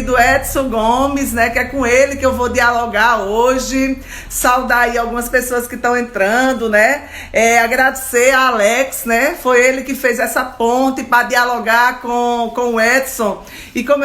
do Edson Gomes, né, que é com ele que eu vou dialogar hoje, saudar aí algumas pessoas que estão entrando, né, agradecer a Alex, né, foi ele que fez essa ponte para dialogar com o Edson, e como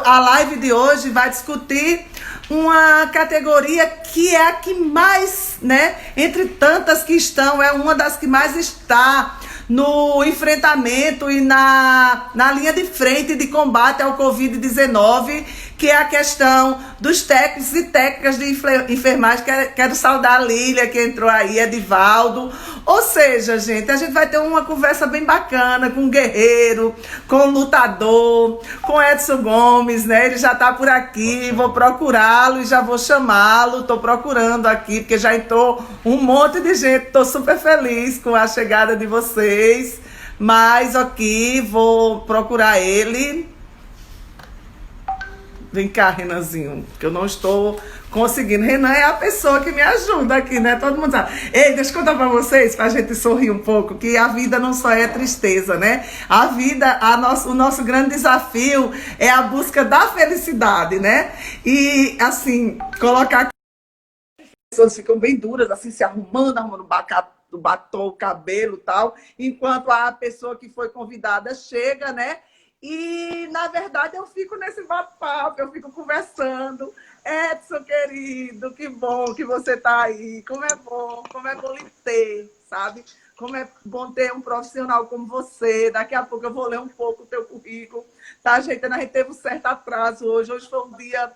a live de hoje vai discutir uma categoria que é a que mais, né, entre tantas que estão, é uma das que mais está no enfrentamento e na linha de frente de combate ao Covid-19, que é a questão dos técnicos e técnicas de enfermagem. Quero saudar a Lília, que entrou aí, Edivaldo. Ou seja, gente, a gente vai ter uma conversa bem bacana com o guerreiro, com o lutador, com Edson Gomes, né? Ele já está por aqui, vou procurá-lo e já vou chamá-lo. Estou procurando aqui, porque já entrou um monte de gente. Estou super feliz com a chegada de vocês. Mas aqui, vou procurar ele. Vem cá, Renanzinho, que eu não estou conseguindo. Renan é a pessoa que me ajuda aqui, né? Todo mundo sabe. Ei, deixa eu contar pra vocês, pra gente sorrir um pouco, que a vida não só é tristeza, né? A vida, o nosso grande desafio é a busca da felicidade, né? E, assim, colocar aqui, as pessoas ficam bem duras, assim, se arrumando o batom, o cabelo e tal, enquanto a pessoa que foi convidada chega, né? E, na verdade, eu fico nesse bate-papo, eu fico conversando. Edson, querido, que bom que você está aí. Como é bom lhe ter, sabe? Como é bom ter um profissional como você. Daqui a pouco eu vou ler um pouco o teu currículo. Tá, gente? A gente teve um certo atraso hoje. Hoje foi um dia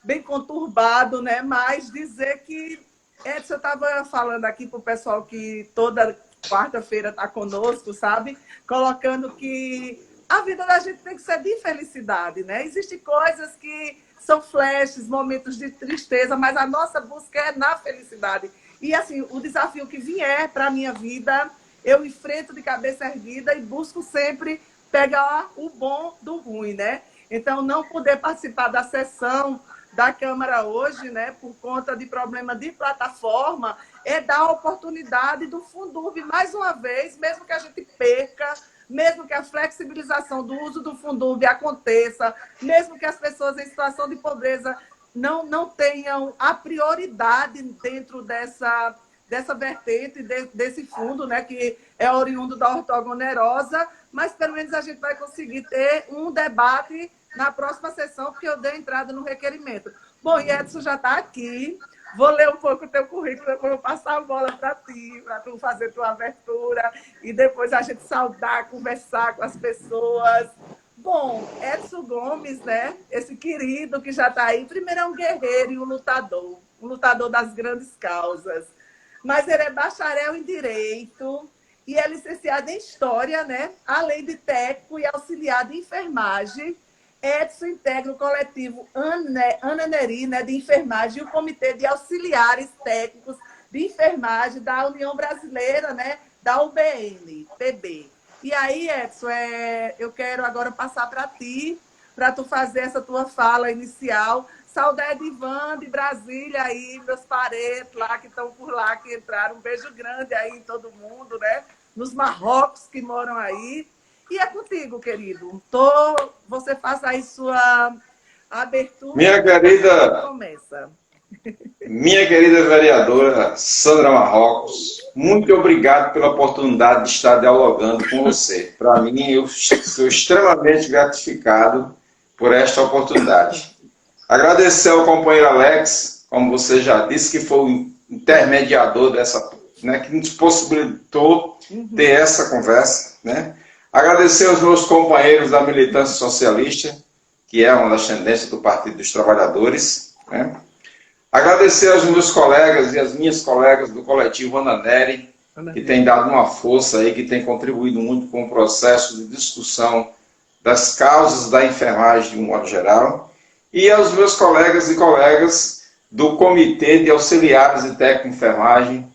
bem conturbado, né? Mas dizer que... Edson, eu estava falando aqui para o pessoal que toda quarta-feira está conosco, sabe? Colocando que a vida da gente tem que ser de felicidade, né? Existem coisas que são flashes, momentos de tristeza, mas a nossa busca é na felicidade. E, assim, o desafio que vier para a minha vida, eu enfrento de cabeça erguida e busco sempre pegar o bom do ruim, né? Então, não poder participar da sessão da Câmara hoje, né, por conta de problema de plataforma, é dar a oportunidade do Fundurb, mais uma vez, mesmo que a gente perca, mesmo que a flexibilização do uso do Fundurb aconteça, mesmo que as pessoas em situação de pobreza não tenham a prioridade dentro dessa vertente, desse fundo, né, que é oriundo da ortogonerosa, mas pelo menos a gente vai conseguir ter um debate na próxima sessão, porque eu dei entrada no requerimento. Bom, e Edson já está aqui. Vou ler um pouco o teu currículo, depois eu vou passar a bola para ti, para tu fazer tua abertura, e depois a gente saudar, conversar com as pessoas. Bom, Edson Gomes, né? Esse querido que já está aí, primeiro é um guerreiro e um lutador das grandes causas. Mas ele é bacharel em Direito e é licenciado em História, né? Além de técnico e auxiliar de enfermagem. Edson integra o coletivo Ananeri, né, de enfermagem, e o Comitê de Auxiliares Técnicos de Enfermagem da União Brasileira, né, da UBN, PB. E aí, Edson, eu quero agora passar para ti, para tu fazer essa tua fala inicial. Saudade de Ivan, de Brasília, aí, meus parentes lá que estão por lá, que entraram. Um beijo grande aí em todo mundo, né? Nos Marrocos que moram aí. E é contigo, querido. Você faça aí sua abertura. Começa. Minha querida vereadora Sandra Marrocos, muito obrigado pela oportunidade de estar dialogando com você. Para mim, eu sou extremamente gratificado por esta oportunidade. Agradecer ao companheiro Alex, como você já disse, que foi o intermediador dessa, né, que nos possibilitou ter essa conversa, né? Agradecer aos meus companheiros da militância socialista, que é uma das tendências do Partido dos Trabalhadores, né? Agradecer aos meus colegas e às minhas colegas do coletivo Ananeri, que tem dado uma força aí, que tem contribuído muito com o processo de discussão das causas da enfermagem de um modo geral, e aos meus colegas e colegas do Comitê de Auxiliares e Técnico de Enfermagem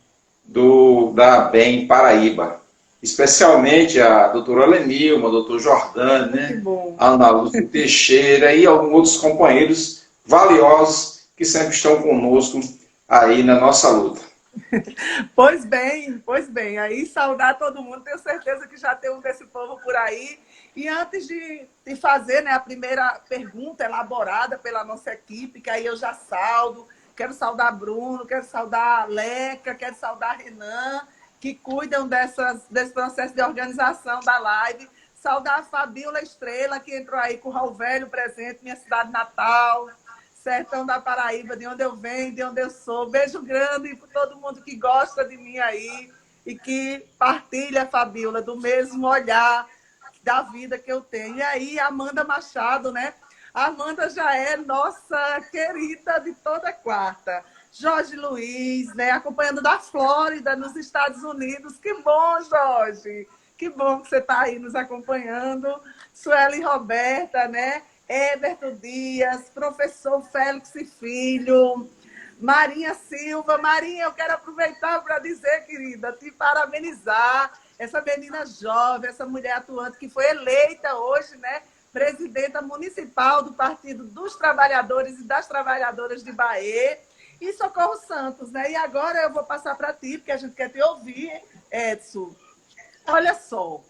da ABEM Paraíba, especialmente a doutora Lenilma, o doutor Jordane, né? A Ana Lúcia Teixeira e alguns outros companheiros valiosos que sempre estão conosco aí na nossa luta. Pois bem. Aí saudar todo mundo, tenho certeza que já tem um desse povo por aí. E antes de fazer, né, a primeira pergunta elaborada pela nossa equipe, que aí eu já saldo, quero saudar Bruno, quero saudar Leca, quero saudar Renan, que cuidam desse processo de organização da live. Saudar a Fabíola Estrela, que entrou aí com o Raul Velho presente, minha cidade natal, sertão da Paraíba, de onde eu venho, de onde eu sou. Beijo grande para todo mundo que gosta de mim aí e que partilha, Fabíola, do mesmo olhar da vida que eu tenho. E aí, Amanda Machado, né? A Amanda já é nossa querida de toda quarta. Jorge Luiz, né? Acompanhando da Flórida, nos Estados Unidos. Que bom, Jorge! Que bom que você está aí nos acompanhando. Sueli Roberta, né? Everton Dias, professor Félix Filho, Marinha Silva. Marinha, eu quero aproveitar para dizer, querida, te parabenizar. Essa menina jovem, essa mulher atuante que foi eleita hoje, né? Presidenta municipal do Partido dos Trabalhadores e das Trabalhadoras de Bahia. E Socorro Santos, né? E agora eu vou passar para ti, porque a gente quer te ouvir, Edson. Olha só,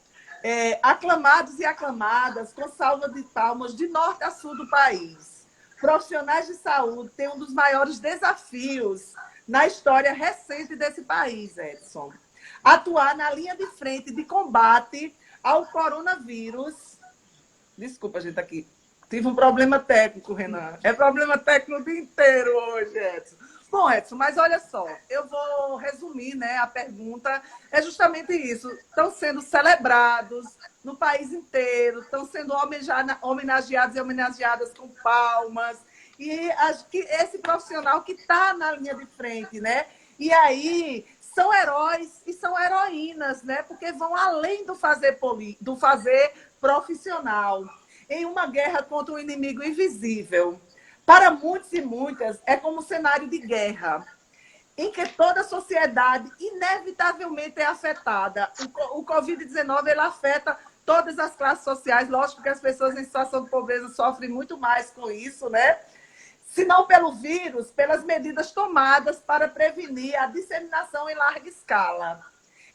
aclamados e aclamadas, com salva de palmas de norte a sul do país. Profissionais de saúde têm um dos maiores desafios na história recente desse país, Edson. Atuar na linha de frente de combate ao coronavírus. Desculpa, gente, aqui. Tive um problema técnico, Renan. É problema técnico o dia inteiro hoje, Edson. Bom, Edson, mas olha só, eu vou resumir, né, a pergunta. É justamente isso. Estão sendo celebrados no país inteiro, estão sendo homenageados e homenageadas com palmas. E acho que esse profissional que está na linha de frente, né? E aí são heróis e são heroínas, né? Porque vão além do fazer profissional, em uma guerra contra um inimigo invisível. Para muitos e muitas, é como um cenário de guerra, em que toda a sociedade inevitavelmente é afetada. O Covid-19 ele afeta todas as classes sociais. Lógico que as pessoas em situação de pobreza sofrem muito mais com isso, né? Se não pelo vírus, pelas medidas tomadas para prevenir a disseminação em larga escala.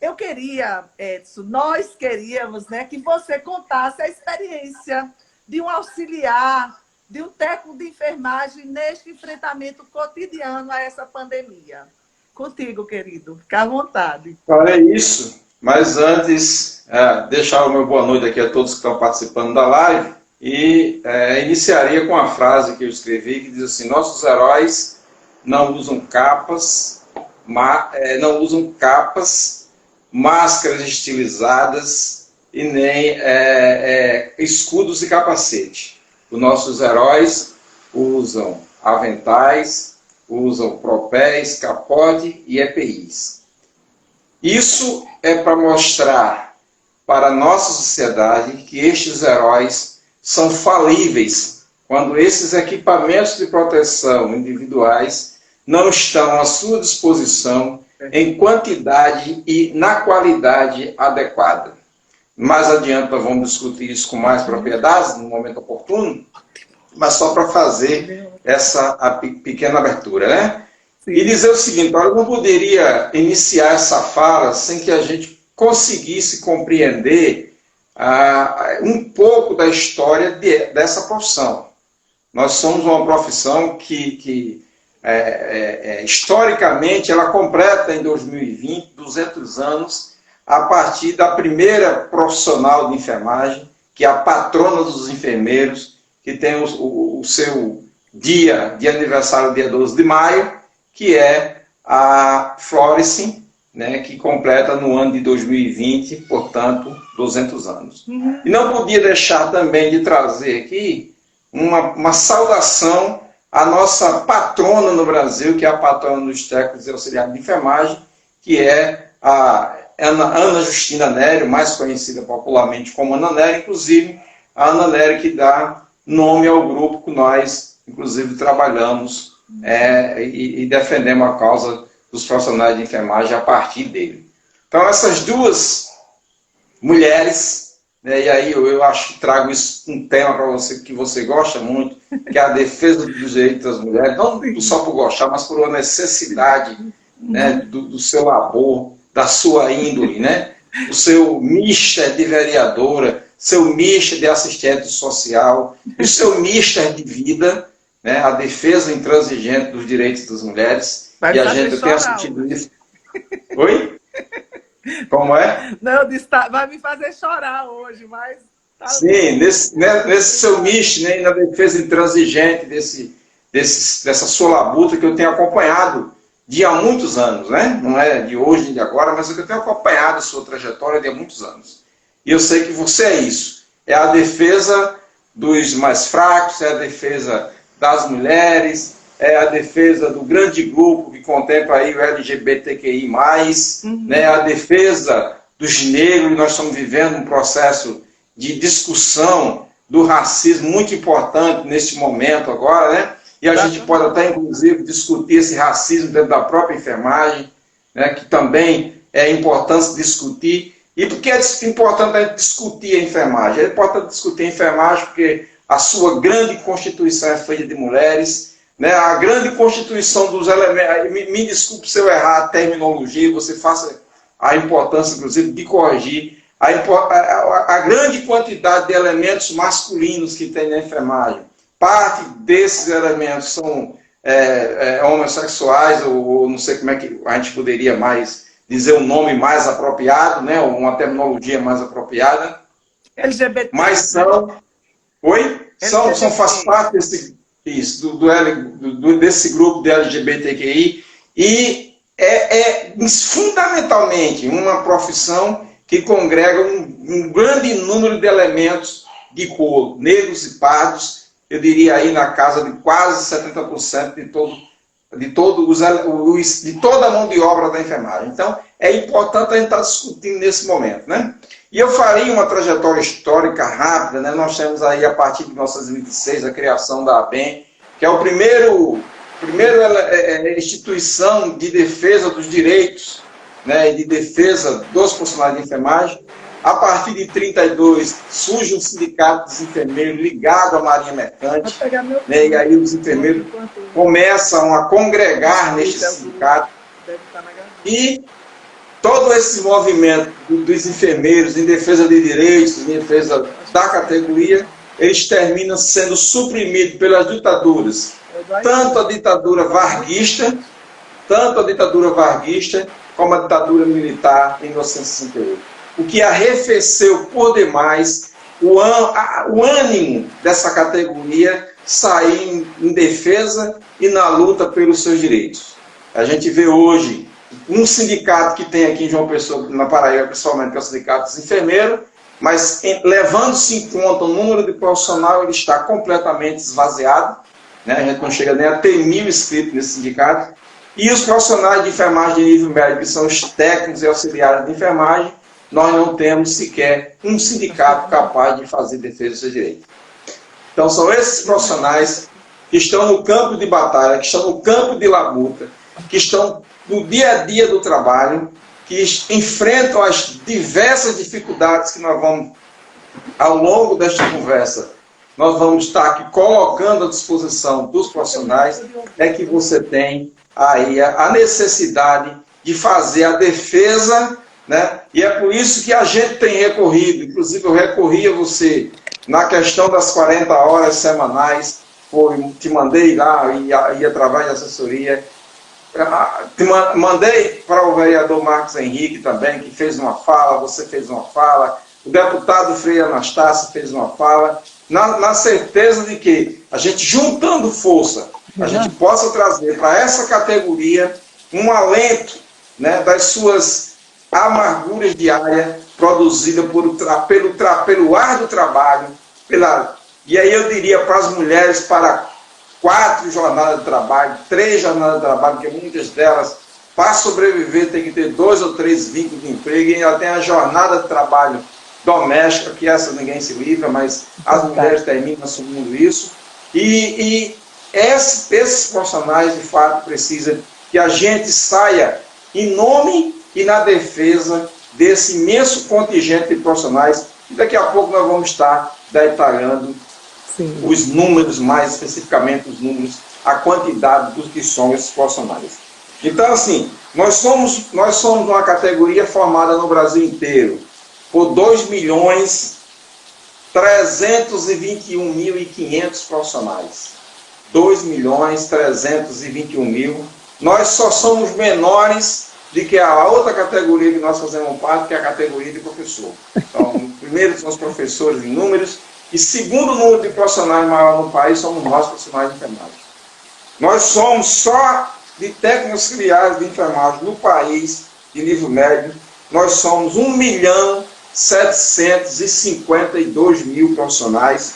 Eu queria, Edson, nós queríamos, né, que você contasse a experiência de um auxiliar, de um técnico de enfermagem neste enfrentamento cotidiano a essa pandemia. Contigo, querido. Fica à vontade. Olha isso. Mas antes, deixar o meu boa noite aqui a todos que estão participando da live e iniciaria com a frase que eu escrevi que diz assim: nossos heróis não usam capas, máscaras estilizadas e nem escudos e capacete. Os nossos heróis usam aventais, usam propés, capote e EPIs. Isso é para mostrar para a nossa sociedade que estes heróis são falíveis quando esses equipamentos de proteção individuais não estão à sua disposição em quantidade e na qualidade adequada. Mais adiante nós vamos discutir isso com mais propriedade, no momento oportuno, mas só para fazer essa pequena abertura, né? Sim. E dizer o seguinte: eu não poderia iniciar essa fala sem que a gente conseguisse compreender um pouco da história dessa profissão. Nós somos uma profissão que historicamente, ela completa em 2020 200 anos, a partir da primeira profissional de enfermagem, que é a patrona dos enfermeiros, que tem o seu dia de aniversário, dia 12 de maio, que é a Florence, né, que completa no ano de 2020, portanto, 200 anos. Uhum. E não podia deixar também de trazer aqui uma saudação à nossa patrona no Brasil, que é a patrona dos técnicos e auxiliares de enfermagem, que é a Ana Justina Nério, mais conhecida popularmente como Ana Nério, inclusive a Ana Nério que dá nome ao grupo que nós, inclusive, trabalhamos e defendemos a causa dos profissionais de enfermagem a partir dele. Então, essas duas mulheres, né, e aí eu acho que trago isso, um tema para você que você gosta muito, que é a defesa dos direitos das mulheres, não só por gostar, mas por uma necessidade, né, do seu labor, da sua índole, né? O seu mister de vereadora, seu mister de assistente social, o seu mister de vida, né, a defesa intransigente dos direitos das mulheres. Vai e a gente tem sentido isso. Oi? Como é? Não, eu disse, vai me fazer chorar hoje, mas... Tá. Sim, nesse seu mister, né, na defesa intransigente dessa sua labuta que eu tenho acompanhado há muitos anos, né? Não é de hoje nem de agora, mas eu tenho acompanhado a sua trajetória de há muitos anos. E eu sei que você é isso. É a defesa dos mais fracos, é a defesa das mulheres, é a defesa do grande grupo que contempla aí o LGBTQI+, né? É a defesa dos negros. Nós estamos vivendo um processo de discussão do racismo muito importante neste momento agora, né? E a gente pode até, inclusive, discutir esse racismo dentro da própria enfermagem, né? Que também é importante discutir. E por que é importante a gente discutir a enfermagem? É importante discutir a enfermagem porque a sua grande constituição é feita de mulheres, né? A grande constituição dos elementos... Me desculpe se eu errar a terminologia, você faça a importância, inclusive, de corrigir a grande quantidade de elementos masculinos que tem na enfermagem. Parte desses elementos são homossexuais, ou não sei como é que a gente poderia mais dizer um nome mais apropriado, né, uma terminologia mais apropriada. LGBT. Mas são... Oi? Faz parte desse grupo de LGBTQI e é fundamentalmente uma profissão que congrega um grande número de elementos de cor, negros e pardos, eu diria aí na casa de quase 70% de toda a mão de obra da enfermagem. Então, é importante a gente estar discutindo nesse momento, né? E eu farei uma trajetória histórica rápida, né? Nós temos aí, a partir de 1926, a criação da ABEM, que é o primeiro instituição de defesa dos direitos, né, e de defesa dos profissionais de enfermagem. A partir de 1932, surge um sindicato dos enfermeiros ligado à Marinha Mercante, né, e aí os enfermeiros começam a congregar neste sindicato. E todo esse movimento dos enfermeiros em defesa de direitos, em defesa da categoria, eles terminam sendo suprimidos pelas ditaduras, tanto a ditadura varguista, como a ditadura militar em 1968. O que arrefeceu por demais o ânimo dessa categoria sair em defesa e na luta pelos seus direitos. A gente vê hoje um sindicato que tem aqui em João Pessoa, na Paraíba, principalmente, que é o Sindicato dos Enfermeiros, mas levando-se em conta o número de profissional, ele está completamente esvaziado, né? A gente não chega nem a ter 1.000 inscritos nesse sindicato. E os profissionais de enfermagem de nível médio, que são os técnicos e auxiliares de enfermagem, nós não temos sequer um sindicato capaz de fazer defesa dos seus direitos. Então são esses profissionais que estão no campo de batalha, que estão no campo de labuta, que estão no dia a dia do trabalho, que enfrentam as diversas dificuldades que nós vamos, ao longo desta conversa, nós vamos estar aqui colocando à disposição dos profissionais, é que você tem aí a necessidade de fazer a defesa, né? E é por isso que a gente tem recorrido, inclusive eu recorri a você na questão das 40 horas semanais, te mandei lá e através da assessoria, mandei para o vereador Marcos Henrique também, que fez uma fala, você fez uma fala, o deputado Frei Anastácio fez uma fala, na certeza de que a gente juntando força, a gente possa trazer para essa categoria um alento, né, das suas amarguras diárias produzidas pelo ar do trabalho. E aí eu diria para as mulheres, para 4 jornadas de trabalho, 3 jornadas de trabalho, porque muitas delas, para sobreviver, tem que ter 2 ou 3 vínculos de emprego, e ainda tem a jornada de trabalho doméstica, que essa ninguém se livra, mas as mulheres terminam assumindo isso. E esses profissionais, de fato, precisam que a gente saia em nome e na defesa desse imenso contingente de profissionais, e daqui a pouco nós vamos estar detalhando os números, mais especificamente os números, a quantidade dos que são esses profissionais. Então, assim, nós somos uma categoria formada no Brasil inteiro por 2 milhões 321.500 profissionais. 2.321.000. Nós só somos menores do que a outra categoria que nós fazemos parte, que é a categoria de professor. Então, primeiro são os professores em números, e segundo número de profissionais maior no país somos nós, profissionais de enfermagem. Nós somos só de técnicos auxiliares de enfermagem no país, de nível médio, nós somos 1.752.000 profissionais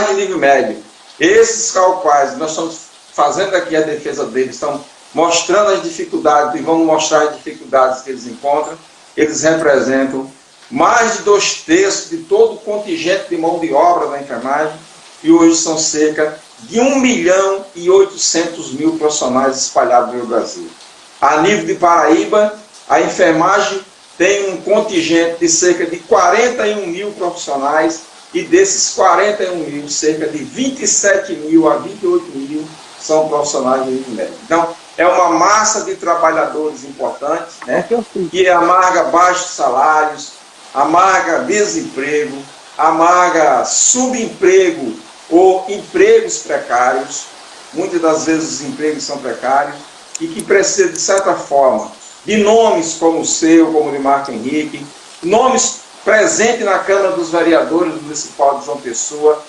de nível médio. Esses quais nós estamos fazendo aqui a defesa deles, estão mostrando as dificuldades e vamos mostrar as dificuldades que eles encontram. Eles representam mais de 2/3 de todo o contingente de mão de obra da enfermagem e hoje são cerca de 1.800.000 profissionais espalhados pelo Brasil. A nível de Paraíba, a enfermagem tem um contingente de cerca de 41.000 profissionais e desses 41.000, cerca de 27.000 a 28.000 são profissionais de nível médio. Então, é uma massa de trabalhadores importantes, né, que amarga baixos salários, amarga desemprego, amarga subemprego ou empregos precários, muitas das vezes os empregos são precários, e que precisa, de certa forma, de nomes como o seu, como o de Marco Henrique, nomes presentes na Câmara dos Vereadores Municipal de João Pessoa,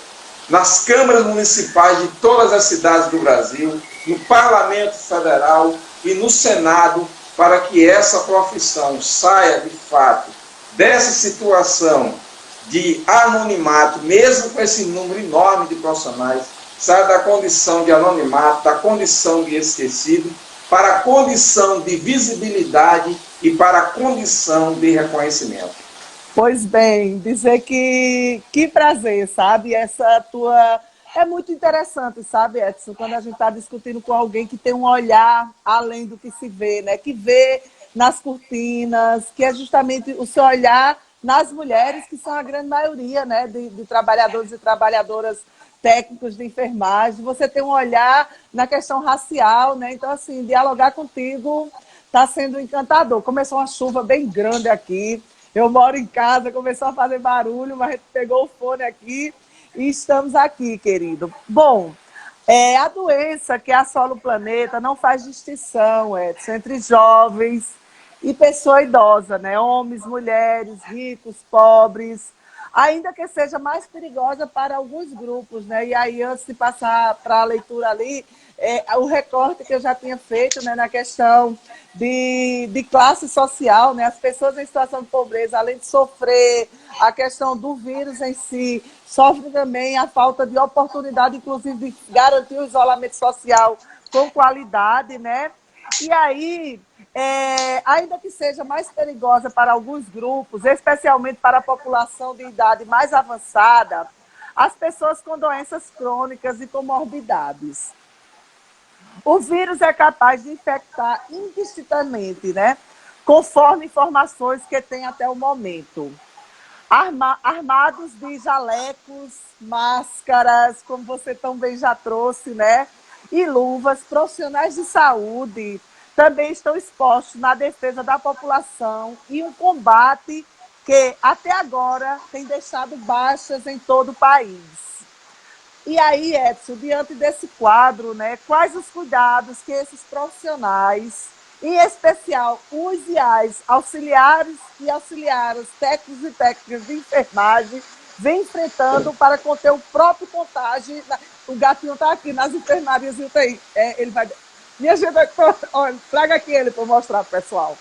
nas câmaras municipais de todas as cidades do Brasil, no Parlamento Federal e no Senado, para que essa profissão saia, de fato, dessa situação de anonimato, mesmo com esse número enorme de profissionais, saia da condição de anonimato, da condição de esquecido, para a condição de visibilidade e para a condição de reconhecimento. Pois bem, dizer que prazer, sabe? Essa tua... É muito interessante, sabe, Edson, quando a gente está discutindo com alguém que tem um olhar além do que se vê, né? Que vê nas cortinas, que é justamente o seu olhar nas mulheres, que são a grande maioria, né? De trabalhadores e trabalhadoras técnicos de enfermagem. Você tem um olhar na questão racial, né? Então, assim, dialogar contigo está sendo encantador. Começou uma chuva bem grande aqui. Eu moro em casa, começou a fazer barulho, mas a gente pegou o fone aqui e estamos aqui, querido. Bom, a doença que assola o planeta não faz distinção, Edson, entre jovens e pessoa idosa, né? Homens, mulheres, ricos, pobres, ainda que seja mais perigosa para alguns grupos, né? E aí, antes de passar para a leitura ali, o recorte que eu já tinha feito, né, na questão de classe social, né? As pessoas em situação de pobreza, além de sofrer a questão do vírus em si, sofrem também a falta de oportunidade, inclusive, de garantir o isolamento social com qualidade, né? E aí, ainda que seja mais perigosa para alguns grupos, especialmente para a população de idade mais avançada, as pessoas com doenças crônicas e comorbidades. O vírus é capaz de infectar indistintamente, né? Conforme informações que tem até o momento. Armados de jalecos, máscaras, como você tão bem já trouxe, né? E luvas, profissionais de saúde também estão expostos na defesa da população e um combate que, até agora, tem deixado baixas em todo o país. E aí, Edson, diante desse quadro, né, quais os cuidados que esses profissionais, em especial os IAs, auxiliares e auxiliares, técnicos e técnicas de enfermagem, vem enfrentando para conter o próprio contágio? O gatinho está aqui nas enfermarias e UTI. Ele vai... Minha gente, olha, traga aqui ele para mostrar para o pessoal.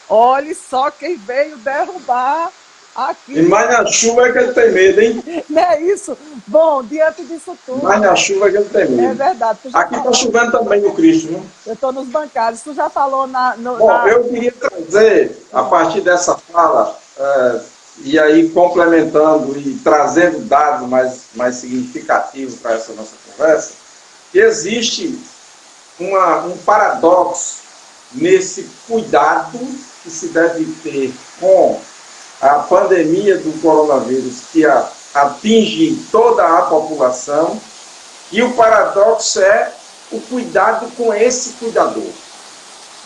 Olha só quem veio derrubar aqui. E mais na chuva é que ele tem medo, hein? Não é isso? Bom, diante disso tudo... Mais na chuva é que ele tem medo. É verdade. Aqui está chovendo também no Cristo, né? Eu estou nos bancários. Tu já falou Bom, eu queria trazer, a partir dessa fala, e aí complementando e trazendo dados mais significativos para essa nossa conversa, que existe um paradoxo nesse cuidado que se deve ter com a pandemia do coronavírus, que atinge toda a população, e o paradoxo é o cuidado com esse cuidador.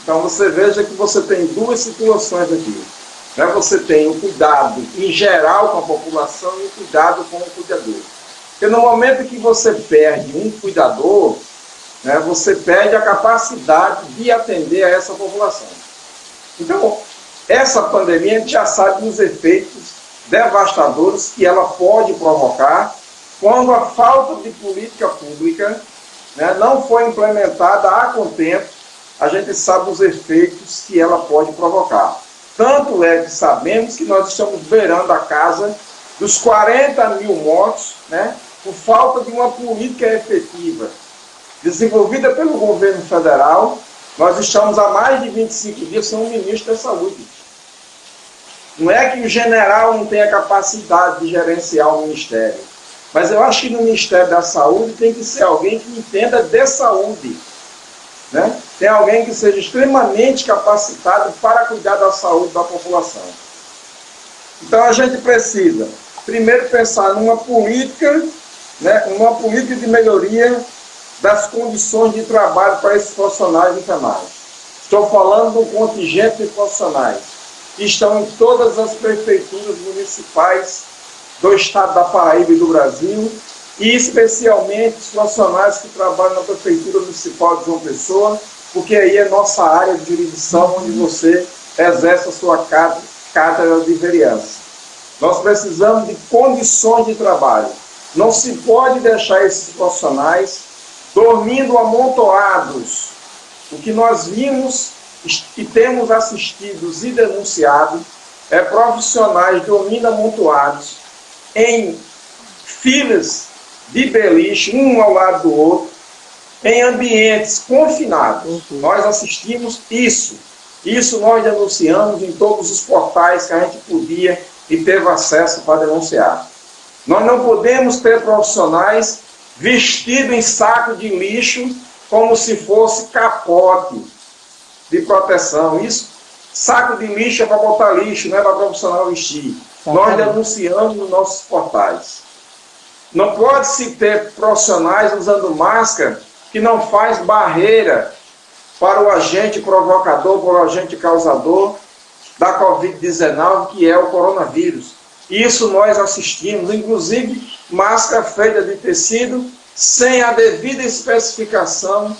Então você veja que você tem duas situações aqui. né, você tem o cuidado em geral com a população e o cuidado com o cuidador. Porque no momento que você perde um cuidador, né, você perde a capacidade de atender a essa população. Então, essa pandemia, a gente já sabe dos efeitos devastadores que ela pode provocar quando a falta de política pública, né, não foi implementada a contento. A gente sabe os efeitos que ela pode provocar. Tanto é que sabemos que nós estamos beirando a casa dos 40 mil mortos, né, por falta de uma política efetiva desenvolvida pelo governo federal. Nós estamos há mais de 25 dias sem um ministro da Saúde. Não é que o general não tenha capacidade de gerenciar o ministério, mas eu acho que no Ministério da Saúde tem que ser alguém que entenda de saúde, né? Tem alguém que seja extremamente capacitado para cuidar da saúde da população. Então a gente precisa, primeiro, pensar numa política, né, uma política de melhoria das condições de trabalho para esses profissionais de enfermagem. Estou falando do contingente de profissionais que estão em todas as prefeituras municipais do estado da Paraíba e do Brasil, e especialmente os profissionais que trabalham na Prefeitura Municipal de João Pessoa, porque aí é nossa área de jurisdição onde você exerce a sua cátedra de vereança. Nós precisamos de condições de trabalho. Não se pode deixar esses profissionais dormindo amontoados. O que nós vimos e temos assistido e denunciado é profissionais dormindo amontoados em filas de beliche, um ao lado do outro, em ambientes confinados. Nós assistimos isso. Isso nós denunciamos em todos os portais que a gente podia e teve acesso para denunciar. Nós não podemos ter profissionais vestidos em saco de lixo como se fosse capote de proteção. Isso, saco de lixo é para botar lixo, não é para profissional vestir. Nós denunciamos nos nossos portais. Não pode-se ter profissionais usando máscara que não faz barreira para o agente provocador, para o agente causador da Covid-19, que é o coronavírus. Isso nós assistimos, inclusive máscara feita de tecido sem a devida especificação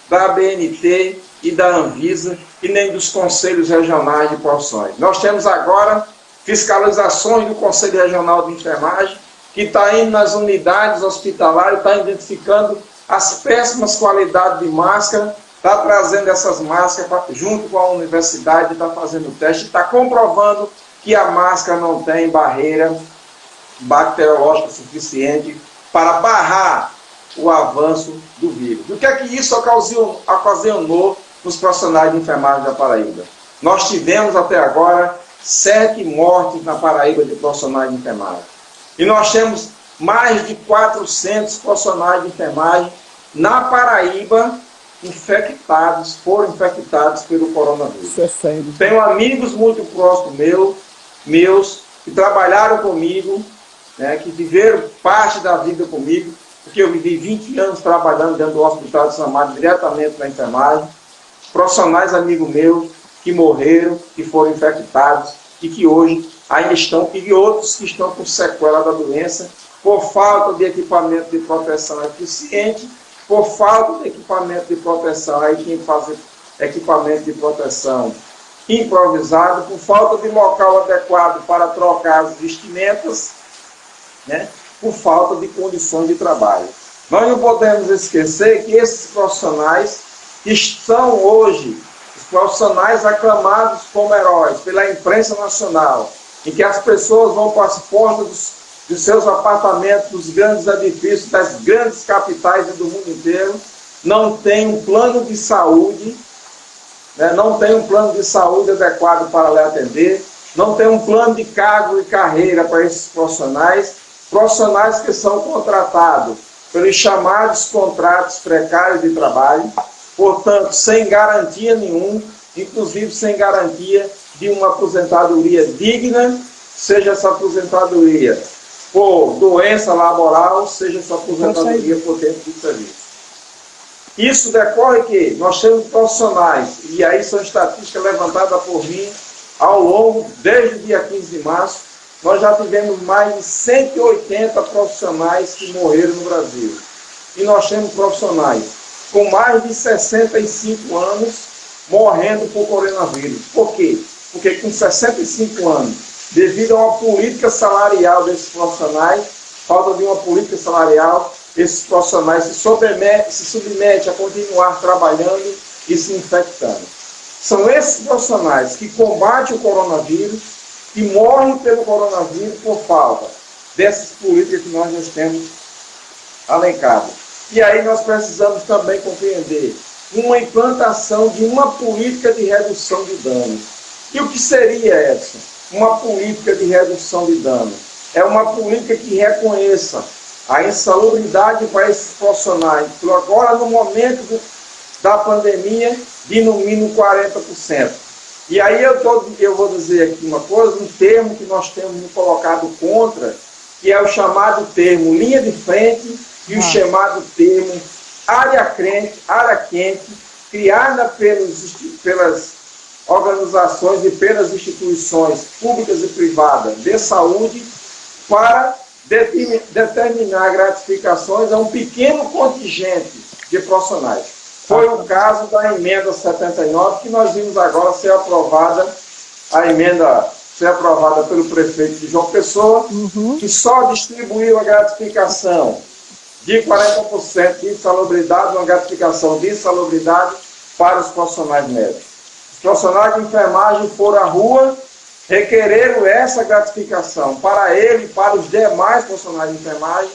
da ABNT e da Anvisa e nem dos conselhos regionais de profissões. Nós temos agora fiscalizações do Conselho Regional de Enfermagem, que está indo nas unidades hospitalares, está identificando as péssimas qualidades de máscara, está trazendo essas máscaras junto com a universidade, está fazendo o teste, está comprovando que a máscara não tem barreira bacteriológica suficiente para barrar o avanço do vírus. O que é que isso ocasionou nos profissionais de enfermagem da Paraíba? Nós tivemos até agora 7 mortes na Paraíba de profissionais de enfermagem. E nós temos mais de 400 profissionais de enfermagem na Paraíba foram infectados pelo coronavírus. Isso é sério. Tenho amigos muito próximos meus que trabalharam comigo, né, que viveram parte da vida comigo, porque eu vivi 20 anos trabalhando dentro do Hospital de São Marcos, diretamente na enfermagem. Profissionais amigos meus que morreram, que foram infectados e que hoje ainda estão, e outros que estão com sequela da doença, por falta de equipamento de proteção eficiente, por falta de equipamento de proteção, aí tem que fazer equipamento de proteção improvisado, por falta de local adequado para trocar as vestimentas, né, por falta de condições de trabalho. Nós não podemos esquecer que esses profissionais que são hoje os profissionais aclamados como heróis pela imprensa nacional, em que as pessoas vão para as portas dos seus apartamentos, dos grandes edifícios, das grandes capitais e do mundo inteiro, não tem um plano de saúde, né, não tem um plano de saúde adequado para lhe atender, não tem um plano de cargo e carreira para esses profissionais que são contratados pelos chamados contratos precários de trabalho, portanto, sem garantia nenhuma, inclusive sem garantia de uma aposentadoria digna, seja essa aposentadoria por doença laboral, seja essa aposentadoria por tempo de serviço. Isso decorre que nós temos profissionais, e aí são estatísticas levantadas por mim, ao longo, desde o dia 15 de março, nós já tivemos mais de 180 profissionais que morreram no Brasil. E nós temos profissionais com mais de 65 anos morrendo por coronavírus. Por quê? Porque com 65 anos, devido a uma política salarial desses profissionais, falta de uma política salarial, esses profissionais se submetem a continuar trabalhando e se infectando. São esses profissionais que combatem o coronavírus, que morrem pelo coronavírus por falta dessas políticas que nós já temos alencadas. E aí nós precisamos também compreender uma implantação de uma política de redução de danos. E o que seria, Edson? Uma política de redução de danos. É uma política que reconheça a insalubridade para esses profissionais, agora no momento da pandemia, de no mínimo 40%. E aí eu vou dizer aqui uma coisa, um termo que nós temos colocado contra, que é o chamado termo linha de frente e o chamado termo área quente, criada pelas organizações e pelas instituições públicas e privadas de saúde para determinar gratificações a um pequeno contingente de profissionais. Foi o caso da emenda 79, que nós vimos agora ser aprovada, a emenda ser aprovada pelo prefeito de João Pessoa, que só distribuiu a gratificação de 40% de insalubridade, uma gratificação de insalubridade para os profissionais médicos. Os profissionais de enfermagem foram à rua, requereram essa gratificação para ele e para os demais profissionais de enfermagem.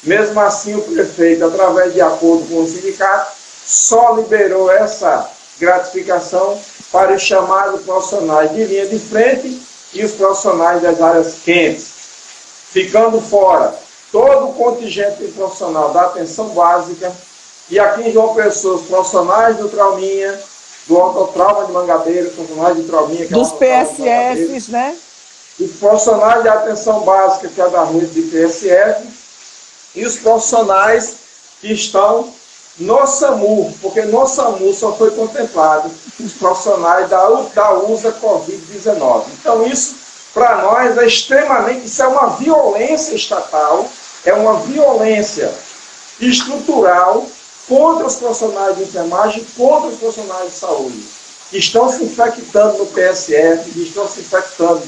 Mesmo assim, o prefeito, através de acordo com o sindicato, só liberou essa gratificação para os chamados profissionais de linha de frente e os profissionais das áreas quentes, ficando fora todo o contingente profissional da atenção básica. E aqui em João Pessoa, os profissionais do Trauminha, do Autotrauma de Mangabeira, os profissionais de Trauminha, que dos PSFs, né? Os profissionais de atenção básica, que é da rede de PSF, e os profissionais que estão no SAMU, porque no SAMU só foi contemplado os profissionais da USA Covid-19. Então isso, para nós, é extremamente, isso é uma violência estatal, é uma violência estrutural contra os profissionais de enfermagem, contra os profissionais de saúde, que estão se infectando no PSF, que estão se infectando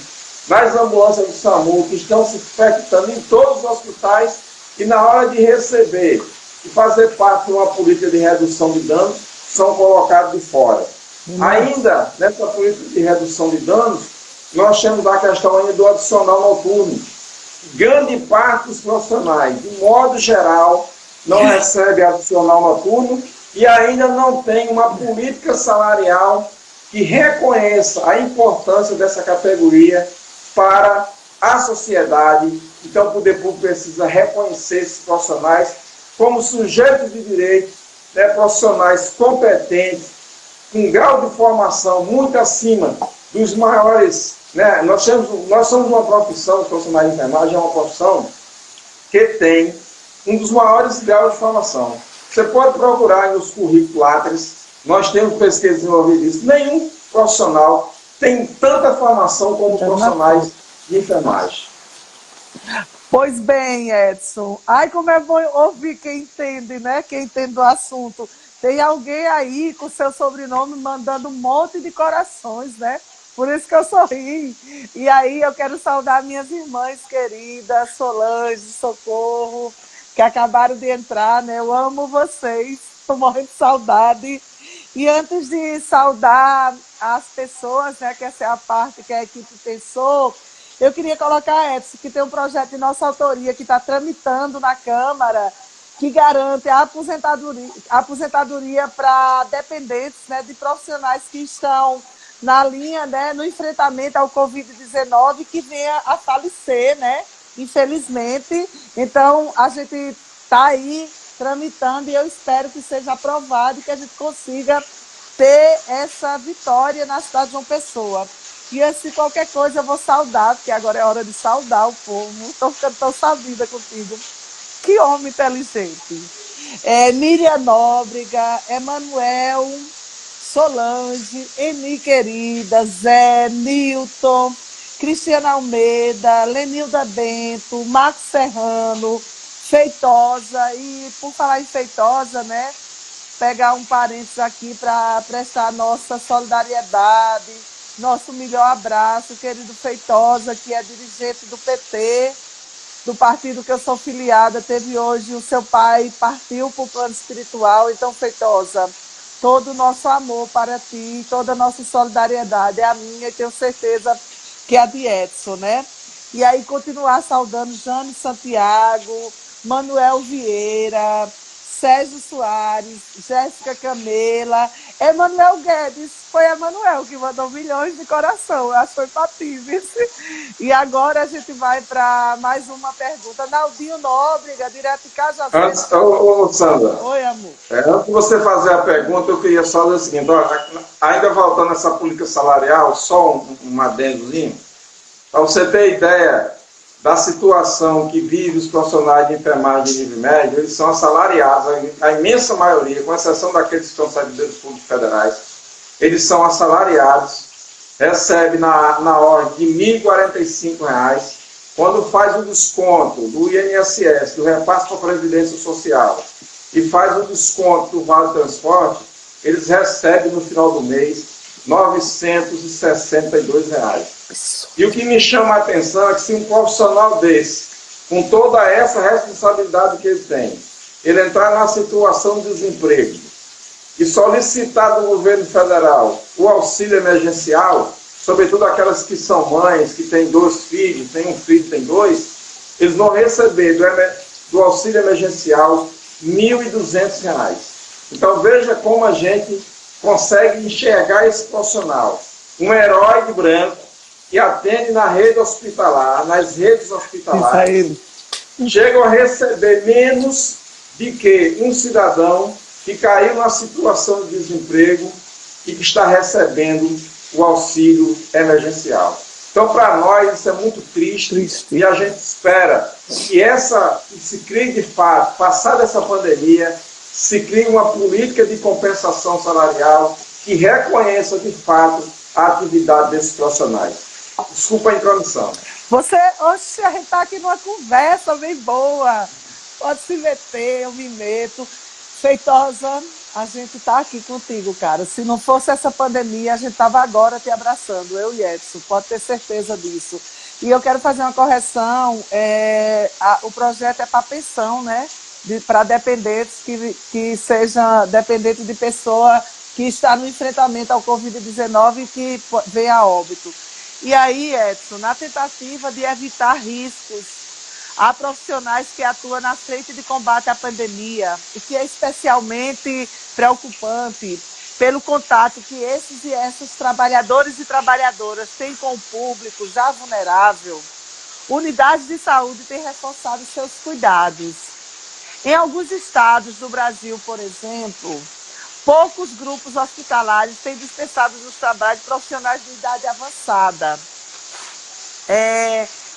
nas ambulâncias do SAMU, que estão se infectando em todos os hospitais, e na hora de receber e fazer parte de uma política de redução de danos, são colocados de fora. Ainda nessa política de redução de danos, nós temos a questão ainda do adicional noturno. Grande parte dos profissionais, de modo geral, não recebe adicional noturno e ainda não tem uma política salarial que reconheça a importância dessa categoria para a sociedade. Então, o poder público precisa reconhecer esses profissionais como sujeitos de direito, né, profissionais competentes, com grau de formação muito acima dos maiores. Né? Nós somos uma profissão, os profissionais de enfermagem é uma profissão que tem um dos maiores graus de formação. Você pode procurar nos currículos Lattes, nós temos pesquisa desenvolvida isso. Nenhum profissional tem tanta formação como os profissionais de enfermagem. Pois bem, Edson. Ai, como é bom ouvir quem entende, né? Quem entende do assunto. Tem alguém aí com seu sobrenome mandando um monte de corações, né? Por isso que eu sorri. E aí eu quero saudar minhas irmãs queridas, Solange, Socorro, que acabaram de entrar, né? Eu amo vocês, estou morrendo de saudade. E antes de saudar as pessoas, né? Que essa é a parte que a equipe pensou, eu queria colocar, Edson, que tem um projeto de nossa autoria que está tramitando na Câmara, que garante a aposentadoria para dependentes, né, de profissionais que estão na linha, né, no enfrentamento ao Covid-19, que venha a falecer, né, infelizmente. Então, a gente está aí tramitando e eu espero que seja aprovado e que a gente consiga ter essa vitória na cidade de João Pessoa. E assim, qualquer coisa eu vou saudar, porque agora é hora de saudar o povo. Estou ficando tão sabida contigo. Que homem inteligente. Miriam Nóbrega, Emanuel, Solange, Eni querida, Zé, Nilton, Cristiana Almeida, Lenilda Bento, Marcos Serrano, Feitosa, e por falar em Feitosa, né, pegar um parênteses aqui para prestar nossa solidariedade, nosso melhor abraço, querido Feitosa, que é dirigente do PT, do partido que eu sou filiada, teve hoje o seu pai, partiu para o plano espiritual. Então, Feitosa, todo o nosso amor para ti, toda a nossa solidariedade, é a minha e tenho certeza que é a de Edson, né? E aí continuar saudando Jane Santiago, Manuel Vieira, Sérgio Soares, Jéssica Camela, Emanuel Guedes, foi Emanuel que mandou milhões de coração, eu acho que foi para ti, vice. E agora a gente vai para mais uma pergunta. Naldinho Nóbrega, direto de Cajazeiras. Antes, Sandra, Oi, amor. Antes de você fazer a pergunta, eu queria só dizer o seguinte, ainda voltando nessa política salarial, só um adendozinho, para você ter ideia da situação que vive os profissionais de enfermagem de nível médio, eles são assalariados, a imensa maioria, com exceção daqueles que são servidores públicos federais, eles são assalariados, recebem na ordem de R$ 1.045, quando faz o desconto do INSS, do repasse para a Previdência Social, e faz o desconto do Vale Transporte, eles recebem no final do mês R$ 962. E o que me chama a atenção é que se um profissional desse, com toda essa responsabilidade que ele tem, ele entrar na situação de desemprego e solicitar do governo federal o auxílio emergencial, sobretudo aquelas que são mães, que têm 2 filhos, tem um filho, tem 2, eles vão receber do auxílio emergencial R$ 1.200. Então veja como a gente consegue enxergar esse profissional, um herói de branco, que atende na rede hospitalar, nas redes hospitalares, chegam a receber menos do que um cidadão que caiu na situação de desemprego e que está recebendo o auxílio emergencial. Então, para nós, isso é muito triste. E a gente espera que se crie de fato, passada essa pandemia, se crie uma política de compensação salarial que reconheça de fato a atividade desses profissionais. Desculpa a intromissão. Oxe, a gente está aqui numa conversa bem boa. Pode se meter, eu me meto. Feitosa, a gente está aqui contigo, cara. Se não fosse essa pandemia, a gente estava agora te abraçando, eu e Edson, pode ter certeza disso. E eu quero fazer uma correção, o projeto é para pensão, né? Para dependentes que seja dependente de pessoa que está no enfrentamento ao Covid-19 e que venha a óbito. E aí, Edson, na tentativa de evitar riscos, há profissionais que atuam na frente de combate à pandemia, e que é especialmente preocupante pelo contato que esses e essas trabalhadores e trabalhadoras têm com o público já vulnerável. Unidades de saúde têm reforçado seus cuidados. Em alguns estados do Brasil, por exemplo, poucos grupos hospitalares têm dispensado nos trabalhos profissionais de idade avançada,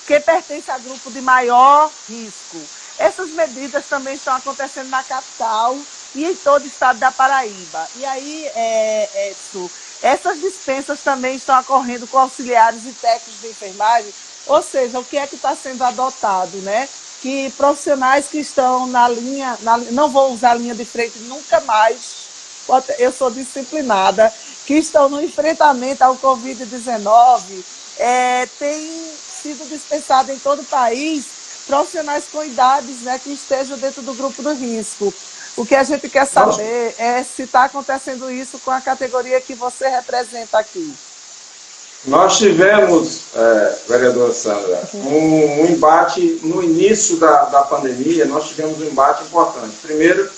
que pertencem a grupo de maior risco. Essas medidas também estão acontecendo na capital e em todo o estado da Paraíba. E aí, Edson, essas dispensas também estão ocorrendo com auxiliares e técnicos de enfermagem, ou seja, o que é que está sendo adotado, né? Que profissionais que estão na linha, não vou usar a linha de frente nunca mais, eu sou disciplinada, que estão no enfrentamento ao Covid-19, tem sido dispensado em todo o país profissionais com idades, né, que estejam dentro do grupo do risco. O que a gente quer saber é se está acontecendo isso com a categoria que você representa aqui. Nós tivemos, vereadora Sandra, um embate no início da pandemia, nós tivemos um embate importante. Primeiro,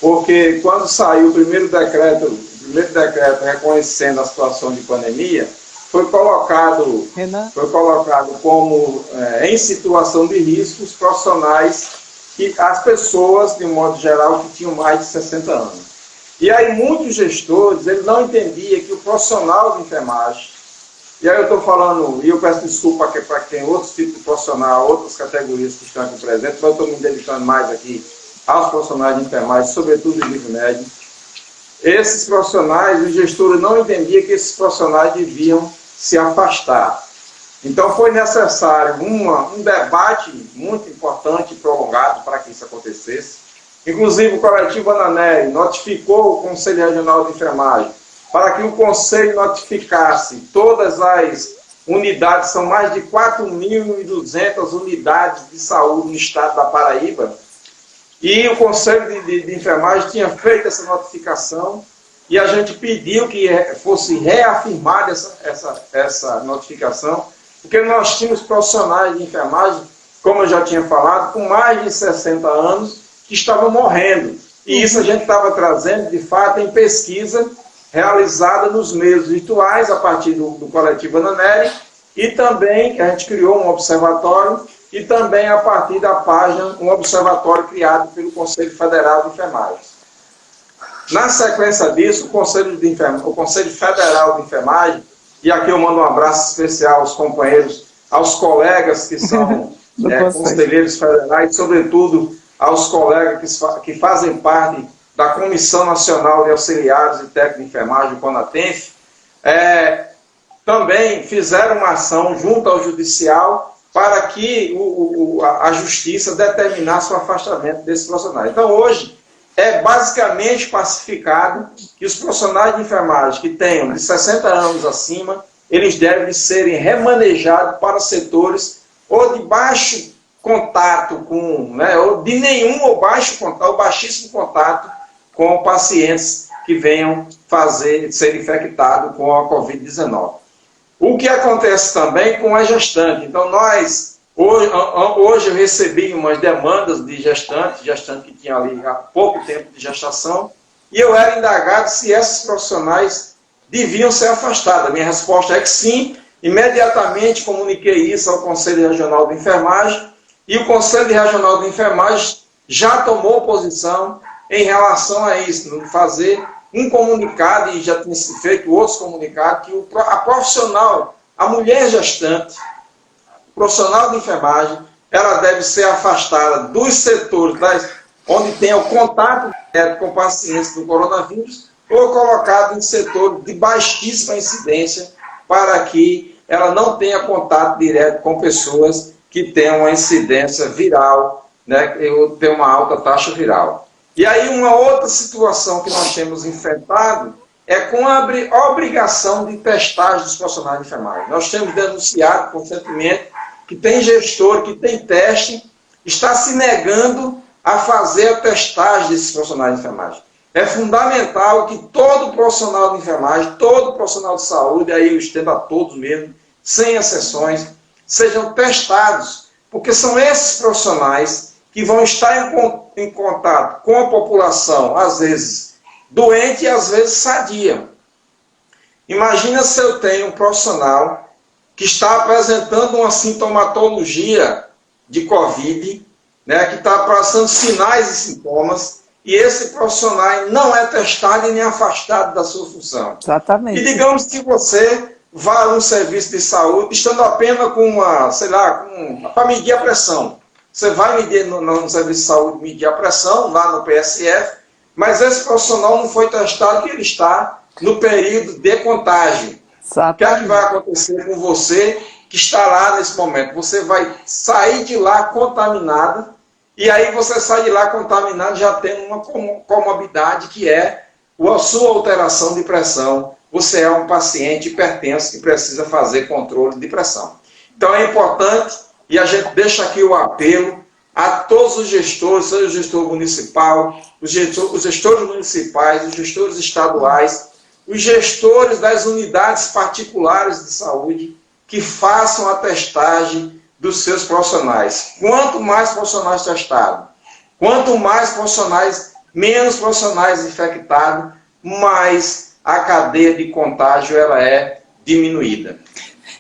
porque quando saiu o primeiro decreto reconhecendo a situação de pandemia, foi colocado como em situação de risco os profissionais, as pessoas, de um modo geral, que tinham mais de 60 anos. E aí muitos gestores, eles não entendiam que o profissional de enfermagem, e aí eu estou falando, e eu peço desculpa para quem tem outros tipos de profissional, outras categorias que estão aqui presentes, mas eu estou me dedicando mais aqui aos profissionais de enfermagem, sobretudo de nível médio. esses profissionais, os gestores não entendiam que esses profissionais deviam se afastar. Então foi necessário um debate muito importante e prolongado para que isso acontecesse. Inclusive o coletivo Ananeri notificou o Conselho Regional de Enfermagem para que o Conselho notificasse todas as unidades, são mais de 4.200 unidades de saúde no estado da Paraíba, e o Conselho de Enfermagem tinha feito essa notificação e a gente pediu que fosse reafirmada essa notificação, porque nós tínhamos profissionais de enfermagem, como eu já tinha falado, com mais de 60 anos, que estavam morrendo. E isso a gente estava trazendo, de fato, em pesquisa realizada nos meios virtuais, a partir do coletivo Ananeri, e também que a gente criou um observatório, e também a partir da página, um observatório criado pelo Conselho Federal de Enfermagem. Na sequência disso, o Conselho Federal de Enfermagem, e aqui eu mando um abraço especial aos companheiros, aos colegas que são conselheiros federais, sobretudo aos colegas que fazem parte da Comissão Nacional de Auxiliares e Técnicos de Enfermagem, o CONATENF, também fizeram uma ação junto ao Judicial para que a Justiça determinasse o afastamento desses profissionais. Então, hoje, é basicamente pacificado que os profissionais de enfermagem que tenham de 60 anos acima, eles devem serem remanejados para setores ou de baixo contato com, ou de nenhum ou baixo contato, ou baixíssimo contato com pacientes que venham ser infectados com a Covid-19. O que acontece também com a gestante. Então, hoje eu recebi umas demandas de gestante que tinha ali há pouco tempo de gestação, e eu era indagado se esses profissionais deviam ser afastados. A minha resposta é que sim. Imediatamente comuniquei isso ao Conselho Regional de Enfermagem, e o Conselho Regional de Enfermagem já tomou posição em relação a isso, fazer um comunicado, e já tinha se feito outros comunicados, que a profissional, a mulher gestante, o profissional de enfermagem, ela deve ser afastada dos setores onde tem o contato direto com pacientes do coronavírus, ou colocada em setores de baixíssima incidência, para que ela não tenha contato direto com pessoas que tenham uma incidência viral, ou tenham uma alta taxa viral. E aí uma outra situação que nós temos enfrentado é com a obrigação de testagem dos profissionais de enfermagem. Nós temos denunciado constantemente que tem gestor que tem teste, está se negando a fazer a testagem desses profissionais de enfermagem. É fundamental que todo profissional de enfermagem, todo profissional de saúde, aí eu estendo a todos mesmo, sem exceções, sejam testados, porque são esses profissionais que vão estar em contato com a população, às vezes doente e às vezes sadia. Imagina se eu tenho um profissional que está apresentando uma sintomatologia de Covid, que está passando sinais e sintomas, e esse profissional não é testado e nem afastado da sua função. Exatamente. E digamos que você vá a um serviço de saúde, estando apenas com para medir a pressão. Você vai medir no serviço de saúde, medir a pressão, lá no PSF, mas esse profissional não foi testado, que ele está no período de contágio. Exatamente. O que é que vai acontecer com você que está lá nesse momento? Você vai sair de lá contaminado, e aí você sai de lá contaminado já tendo uma comorbidade, que é a sua alteração de pressão. Você é um paciente hipertenso que precisa fazer controle de pressão. Então é importante, e a gente deixa aqui o apelo a todos os gestores, seja o gestor municipal, os gestores municipais, os gestores estaduais, os gestores das unidades particulares de saúde, que façam a testagem dos seus profissionais. Quanto mais profissionais testados, quanto mais profissionais, menos profissionais infectados, mais a cadeia de contágio ela é diminuída.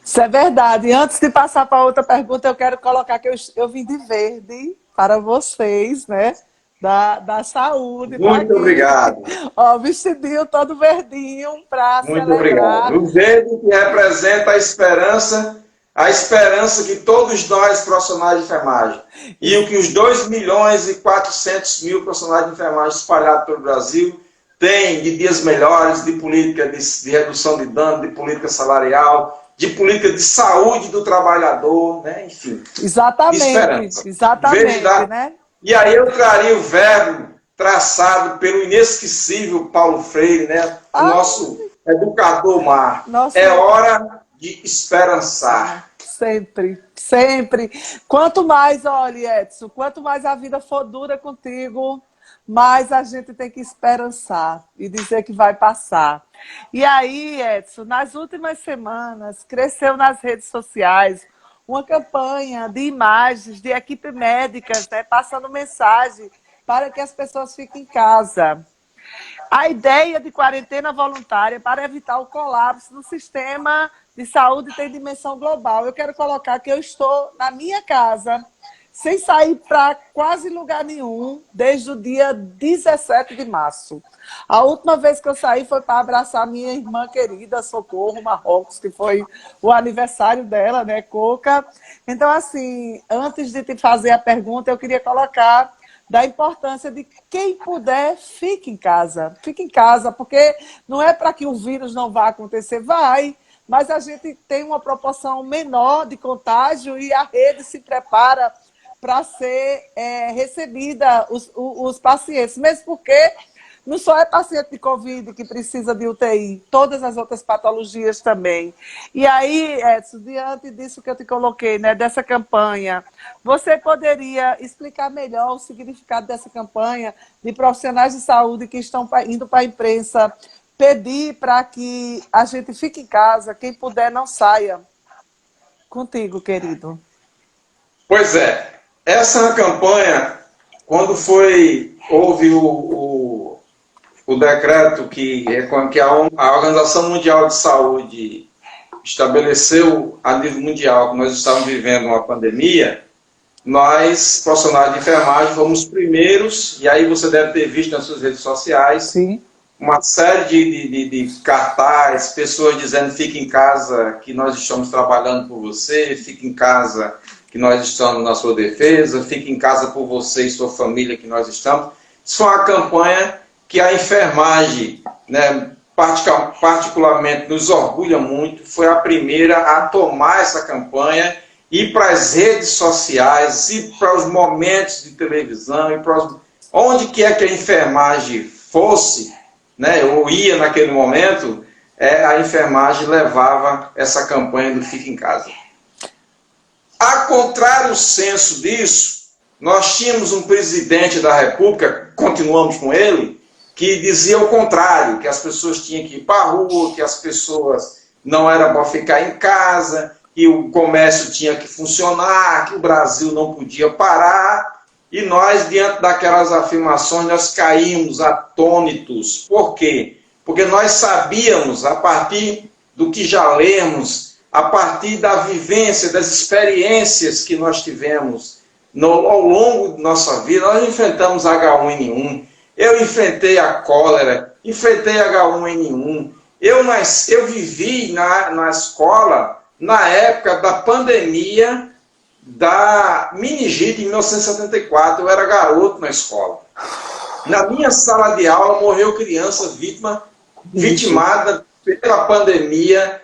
Isso é verdade. Antes de passar para outra pergunta, eu quero colocar que eu vim de verde para vocês, da saúde. Muito obrigado. Ó, vestidinho todo verdinho para celebrar. Muito obrigado. O verde que representa a esperança que todos nós, profissionais de enfermagem, e o que os 2.400.000 profissionais de enfermagem espalhados pelo Brasil, tem de dias melhores, de política de redução de dano, de política salarial, de política de saúde do trabalhador, né? Enfim. Exatamente, exatamente, né? E aí eu traria o verbo traçado pelo inesquecível Paulo Freire, né? O nosso educador mar. É hora de esperançar. Sempre, sempre. Quanto mais, olha, Edson, quanto mais a vida for dura contigo, mais a gente tem que esperançar e dizer que vai passar. E aí, Edson, nas últimas semanas, cresceu nas redes sociais uma campanha de imagens de equipe médicas, né, passando mensagem para que as pessoas fiquem em casa. A ideia de quarentena voluntária para evitar o colapso do sistema de saúde tem dimensão global. Eu quero colocar que eu estou na minha casa, sem sair para quase lugar nenhum, desde o dia 17 de março. A última vez que eu saí foi para abraçar minha irmã querida, Socorro Marrocos, que foi o aniversário dela, né, Coca? Então, assim, antes de te fazer a pergunta, eu queria colocar da importância de quem puder, fique em casa. Fique em casa, porque não é para que o vírus não vá acontecer, vai, mas a gente tem uma proporção menor de contágio e a rede se prepara para ser recebida os pacientes, mesmo porque não só é paciente de Covid que precisa de UTI, todas as outras patologias também. E aí, Edson, diante disso que eu te coloquei, né, dessa campanha, você poderia explicar melhor o significado dessa campanha de profissionais de saúde que estão indo para a imprensa pedir para que a gente fique em casa, quem puder não saia. Contigo, querido. Pois é. Essa campanha, quando houve o decreto que a Organização Mundial de Saúde estabeleceu a nível mundial que nós estávamos vivendo uma pandemia, nós, profissionais de enfermagem, fomos os primeiros, e aí você deve ter visto nas suas redes sociais, sim, uma série de cartazes, pessoas dizendo fique em casa que nós estamos trabalhando por você, fique em casa que nós estamos na sua defesa, fique em casa por você e sua família que nós estamos. Isso foi uma campanha que a enfermagem, né, particularmente, nos orgulha muito, foi a primeira a tomar essa campanha, ir para as redes sociais, ir para os momentos de televisão, onde quer que a enfermagem fosse, né, ou ia naquele momento, a enfermagem levava essa campanha do Fique em Casa. A contrário senso disso, nós tínhamos um presidente da República, continuamos com ele, que dizia o contrário, que as pessoas tinham que ir para a rua, que as pessoas não era para ficar em casa, que o comércio tinha que funcionar, que o Brasil não podia parar. E nós, diante daquelas afirmações, nós caímos atônitos. Por quê? Porque nós sabíamos, a partir do que já lemos, a partir da vivência, das experiências que nós tivemos ao longo de nossa vida, nós enfrentamos H1N1, eu enfrentei a cólera, enfrentei H1N1, eu vivi na escola na época da pandemia da meningite em 1974, eu era garoto na escola. Na minha sala de aula morreu criança vitimada pela pandemia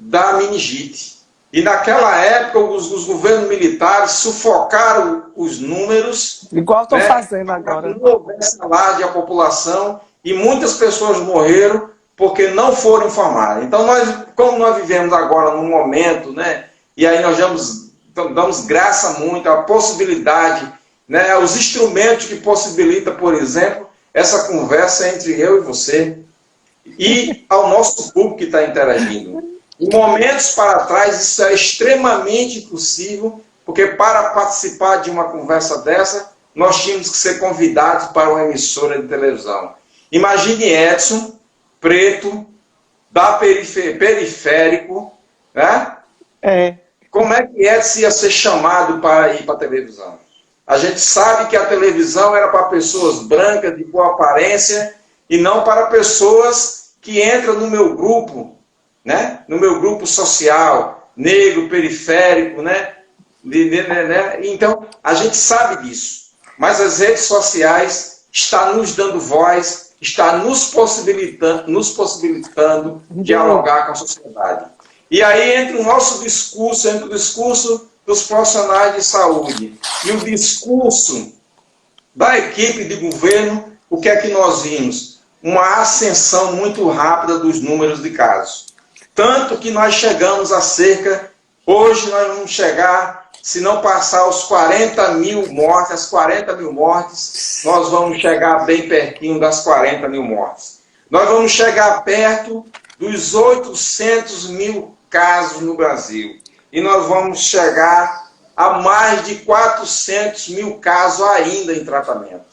da meningite. E naquela época os governos militares sufocaram os números. Igual estão fazendo agora. Não houvesse alarde à população e muitas pessoas morreram porque não foram informadas. Então, como nós vivemos agora num momento, né, e aí nós damos graça muito à possibilidade, né, aos instrumentos que possibilitam, por exemplo, essa conversa entre eu e você e ao nosso público que está interagindo. Em momentos para trás, isso é extremamente impossível, porque para participar de uma conversa dessa, nós tínhamos que ser convidados para uma emissora de televisão. Imagine Edson, preto, periférico, né? Como é que Edson ia ser chamado para ir para a televisão? A gente sabe que a televisão era para pessoas brancas, de boa aparência, e não para pessoas que entram no meu grupo, né? No meu grupo social, negro, periférico, né? Então, a gente sabe disso. Mas as redes sociais estão nos dando voz está nos possibilitando dialogar com a sociedade. E aí entra o nosso discurso, entra o discurso dos profissionais de saúde e o discurso da equipe de governo. O que é que nós vimos? Uma ascensão muito rápida dos números de casos. Tanto que nós chegamos a hoje nós vamos chegar, se não passar os 40 mil mortes, as 40 mil mortes, nós vamos chegar bem pertinho das 40 mil mortes. Nós vamos chegar perto dos 800 mil casos no Brasil. E nós vamos chegar a mais de 400 mil casos ainda em tratamento.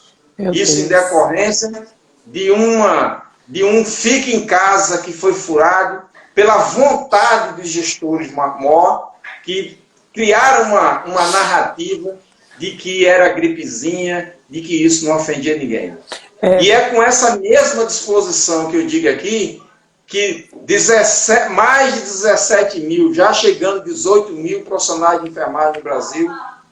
Isso em decorrência de um fique em casa que foi furado pela vontade de gestores maior que criaram uma narrativa de que era gripezinha, de que isso não ofendia ninguém. E é com essa mesma disposição que eu digo aqui, que mais de 17 mil, já chegando a 18 mil profissionais de enfermagem no Brasil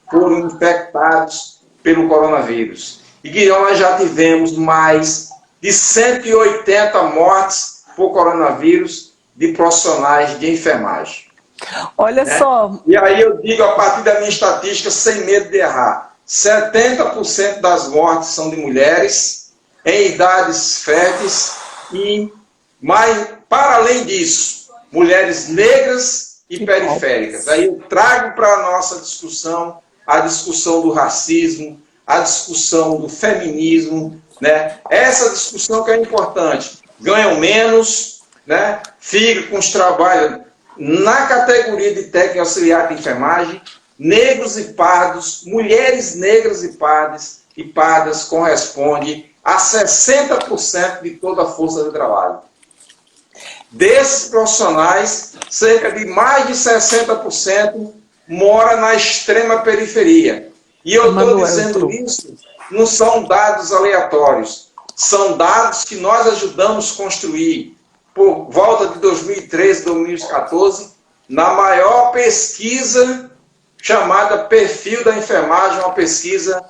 foram infectados pelo coronavírus. E que nós já tivemos mais de 180 mortes por coronavírus de profissionais de enfermagem. Olha só. E aí eu digo, a partir da minha estatística, sem medo de errar, 70% das mortes são de mulheres em idades férteis e, para além disso, mulheres negras e periféricas. Aí eu trago para a nossa discussão a discussão do racismo, a discussão do feminismo, né? Essa discussão que é importante. Ganham menos, né? Fica com os trabalhos na categoria de técnico auxiliar de enfermagem, negros e pardos, mulheres negras e pardas corresponde a 60% de toda a força de trabalho. Desses profissionais, cerca de mais de 60% mora na extrema periferia. E eu estou dizendo isso, não são dados aleatórios, são dados que nós ajudamos a construir por volta de 2013, 2014, na maior pesquisa chamada Perfil da Enfermagem, uma pesquisa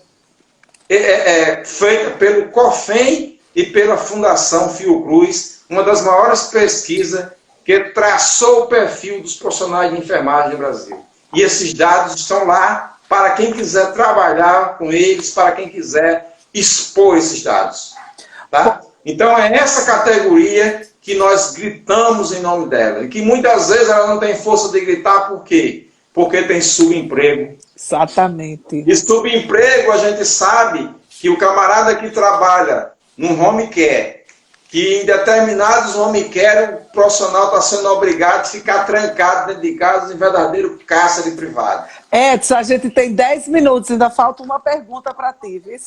feita pelo COFEM e pela Fundação Fiocruz, uma das maiores pesquisas que traçou o perfil dos profissionais de enfermagem no Brasil. E esses dados estão lá para quem quiser trabalhar com eles, para quem quiser expor esses dados. Tá? Então é essa categoria que nós gritamos em nome dela. E que muitas vezes ela não tem força de gritar, por quê? Porque tem subemprego. Exatamente. E subemprego, a gente sabe que o camarada que trabalha num home care, que em determinados home care o profissional está sendo obrigado a ficar trancado dentro de casa em verdadeiro cárcere privado. Edson, a gente tem 10 minutos, ainda falta uma pergunta para ti, viu?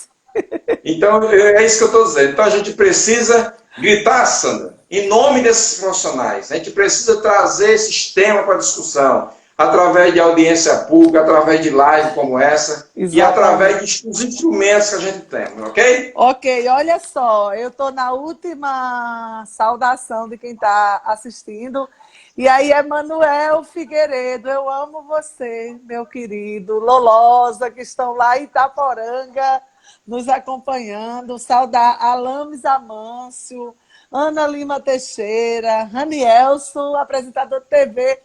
Então, é isso que eu estou dizendo. Então, a gente precisa gritar, Sandra, em nome desses profissionais. A gente precisa trazer esses temas para discussão, através de audiência pública, através de live como essa, exatamente, e através dos instrumentos que a gente tem, ok? Ok, olha só, eu estou na última saudação de quem está assistindo. E aí, Emanuel Figueiredo, eu amo você, meu querido. Lolosa, que estão lá em Itaporanga, nos acompanhando. Saudar Alames Amâncio, Ana Lima Teixeira, Ranielson, apresentador de TV.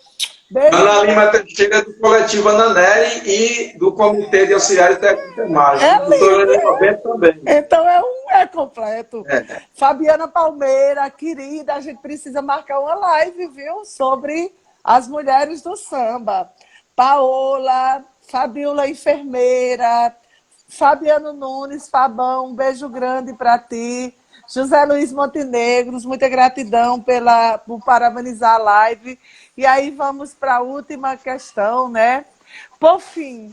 Beijo. Ana Lima Teixeira, do coletivo Ananeri e do Comitê de Auxiliares Técnicos de Enfermagem. Também. Então é completo. Fabiana Palmeira, querida, a gente precisa marcar uma live, viu? Sobre as mulheres do samba. Paola, Fabiola Enfermeira, Fabiano Nunes, Fabão, um beijo grande para ti. José Luiz Montenegros, muita gratidão por parabenizar a live. E aí vamos para a última questão, né? Por fim,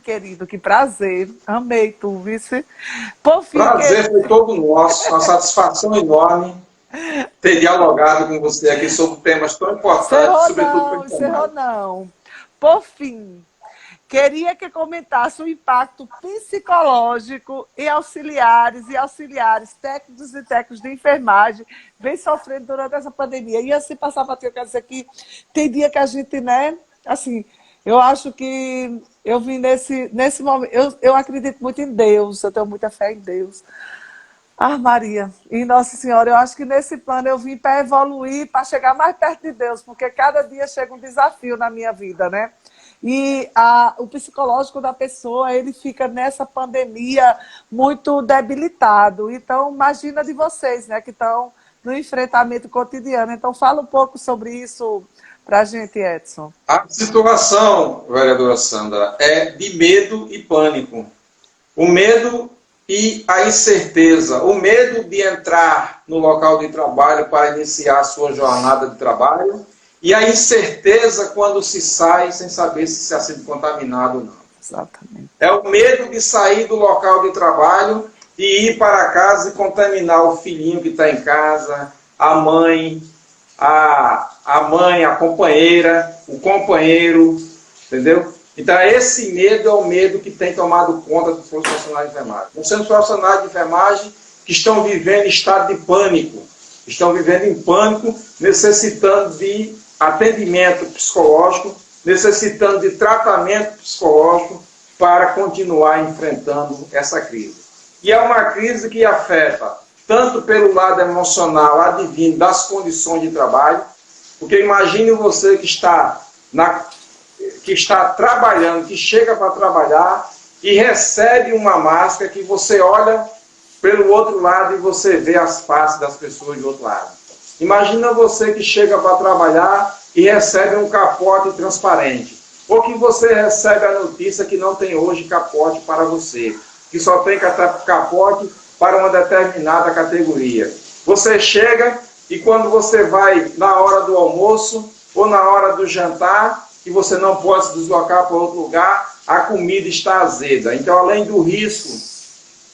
querido, que prazer. Amei tu, vice. Por fim, prazer foi todo nosso, uma satisfação enorme ter dialogado com você aqui sobre temas tão importantes, sobretudo para encerrou não. Por fim, queria que comentasse o impacto psicológico em auxiliares técnicos e técnicos de enfermagem, vem sofrendo durante essa pandemia. E assim, passar para ti, eu quero dizer que tem dia que a gente, né, assim, eu acho que eu vim nesse momento, eu acredito muito em Deus, eu tenho muita fé em Deus. Ah, Maria, e Nossa Senhora, eu acho que nesse plano eu vim para evoluir, para chegar mais perto de Deus, porque cada dia chega um desafio na minha vida, né? E o psicológico da pessoa, ele fica nessa pandemia muito debilitado. Então, imagina de vocês, né, que estão no enfrentamento cotidiano. Então, fala um pouco sobre isso para a gente, Edson. A situação, vereadora Sandra, é de medo e pânico. O medo e a incerteza. O medo de entrar no local de trabalho para iniciar a sua jornada de trabalho e a incerteza quando se sai sem saber se está sendo contaminado ou não. Exatamente. É o medo de sair do local de trabalho e ir para casa e contaminar o filhinho que está em casa, a mãe, a companheira, o companheiro, entendeu? Então, esse medo é o medo que tem tomado conta dos profissionais de enfermagem. Nós temos profissionais de enfermagem que estão vivendo em estado de pânico, estão vivendo em pânico, necessitando de atendimento psicológico, necessitando de tratamento psicológico para continuar enfrentando essa crise. E é uma crise que afeta tanto pelo lado emocional, advindo das condições de trabalho, porque imagine você que está trabalhando, que chega para trabalhar e recebe uma máscara que você olha pelo outro lado e você vê as faces das pessoas do outro lado. Imagina você que chega para trabalhar e recebe um capote transparente, ou que você recebe a notícia que não tem hoje capote para você, que só tem capote para uma determinada categoria. Você chega e quando você vai na hora do almoço ou na hora do jantar, que você não pode se deslocar para outro lugar, a comida está azeda. Então, além do risco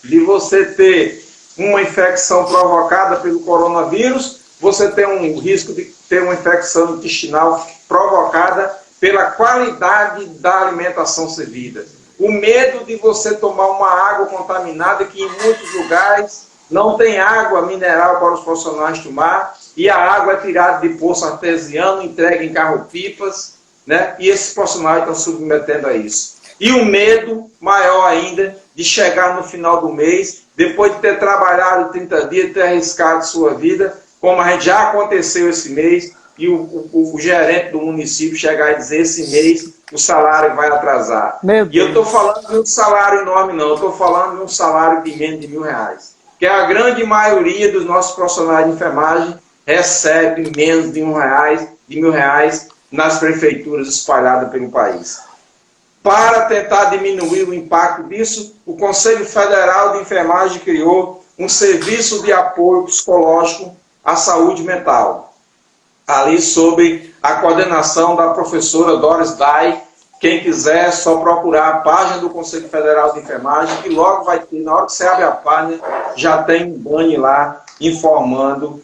de você ter uma infecção provocada pelo coronavírus, você tem um risco de ter uma infecção intestinal provocada pela qualidade da alimentação servida. O medo de você tomar uma água contaminada, que em muitos lugares não tem água mineral para os profissionais tomar, e a água é tirada de poço artesiano, entregue em carro-pipas, né? E esses profissionais estão submetendo a isso. E o medo maior ainda de chegar no final do mês, depois de ter trabalhado 30 dias, ter arriscado sua vida, como a gente já aconteceu esse mês, e o gerente do município chegar e dizer: esse mês o salário vai atrasar. E eu estou falando de um salário enorme, não. Eu estou falando de um salário de menos de R$1.000. Que a grande maioria dos nossos profissionais de enfermagem recebe menos de R$1.000 nas prefeituras espalhadas pelo país. Para tentar diminuir o impacto disso, o Conselho Federal de Enfermagem criou um serviço de apoio psicológico à saúde mental, ali sob a coordenação da professora Doris Day. Quem quiser, é só procurar a página do Conselho Federal de Enfermagem, que logo vai ter, na hora que você abre a página, já tem um banner lá informando